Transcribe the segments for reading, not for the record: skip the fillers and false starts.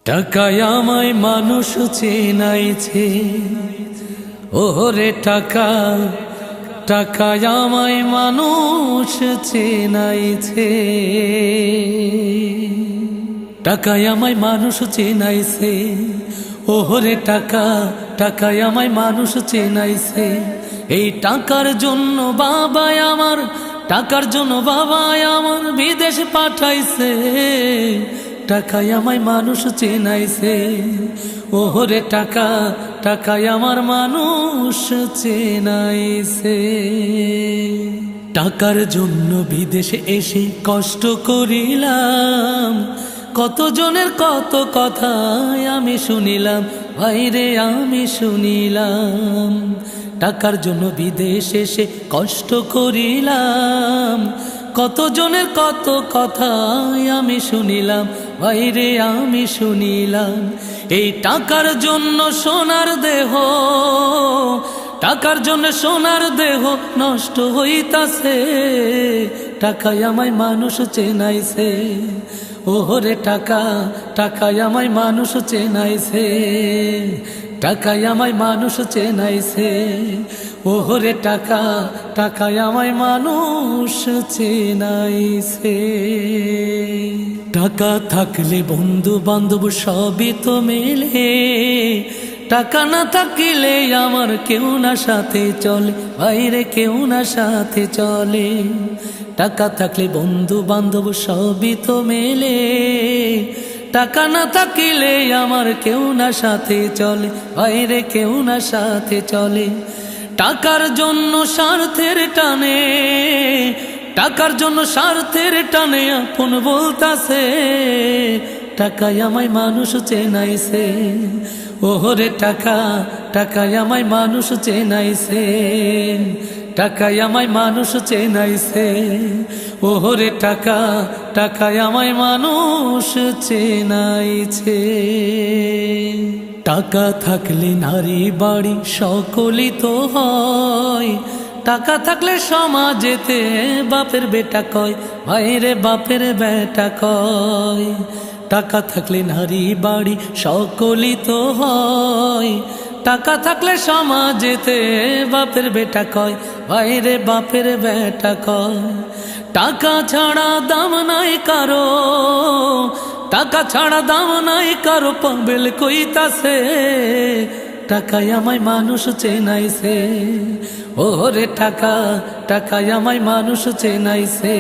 টাকায় আমায় মানুষ চেনাইছে, ওরে টাকা টাকায় আমায় মানুষ চেনাইছে, টাকায় আমায় মানুষ চেনাইছে, ওরে টাকা টাকায় আমায় মানুষ চেনাইছে। এই টাকার জন্য বাবাই আমার, টাকার জন্য বাবাই আমার বিদেশ পাঠাইছে, টাকায় আমায় মানুষ চেনাইছে, ওরে টাকা টাকায় আমার মানুষ চেনাইছে। টাকার জন্য বিদেশে এসে কষ্ট করিলাম, কতজনের কত কথা আমি শুনিলাম, ভাইরে আমি শুনিলাম। টাকার জন্য বিদেশে এসে কষ্ট করিলাম, কতজনের কত কথা আমি শুনিলাম, ভাইরে আমি শুনিলাম। এই টাকার জন্য সোনার দেহ, টাকার জন্য সোনার দেহ নষ্ট হইতাছে, টাকায় আমায় মানুষ চেনাইছে, ওরে টাকা টাকায় আমায় মানুষ চেনাইছে, টাকায় আমায় মানুষ চেনাইছে, ওরে টাকা টাকায় আমায় মানুষ চেনাইছে। টাকা থাকলে বন্ধু বান্ধব সবই তো মেলে, টাকা না থাকিলে আমার কেউ না সাথে চলে, বাইরে কেউ না সাথে চলে। টাকা থাকলে বন্ধু বান্ধব সবই তো মেলে, টাকা না থাকিলে আমার কেউ না সাথে চলে, বাইরে কেউ না সাথে চলে। টাকার জন্য স্বার্থের টানে, টাকার জন্য স্বার্থের টানে আপন বলতাছে, টাকায় আমায় মানুষ চেনাইছে, ওরে টাকা টাকায় আমায় মানুষ চেনাইছে, টাকায় আমায় মানুষ চেনাইছে, ওরে টাকা টাকায় আমায় মানুষ চেনাইছে। টাকা থাকলে নারী বাড়ি সকলই তো হয়, টাকা থাকলে সমাজেতে বাপের বেটা কয়, ভাইরে বাপের বেটা কয়। টাকা থাকলে নারী বাড়ি সকলই তো হয়, টাকা থাকলে সমাজেতে বাপের বেটা কয়, ভাইরে বাপের বেটা কয়। টাকা ছাড়া দাম নাই কারো, টাকা ছাড়া দাম নাই কারো, পাবেল কইতাছে, টাকায় আমায় মানুষ চেনাইছে, ওরে টাকা টাকায় আমায় মানুষ চেনাইছে।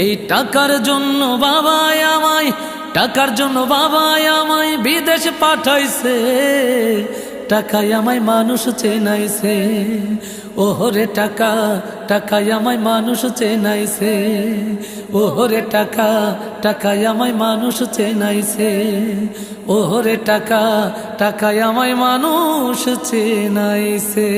এই টাকার জন্য বাবাই আমায়, টাকার জন্য বাবাই আমায় বিদেশ পাঠাইছে, টাকায় আমায় মানুষ চেনাইছে, ওরে টাকা টাকায় আমায় মানুষ চেনাইছে, ওরে টাকা টাকায় আমায় মানুষ চেনাইছে, ওরে টাকা টাকায় আমায় মানুষ চেনাইছে।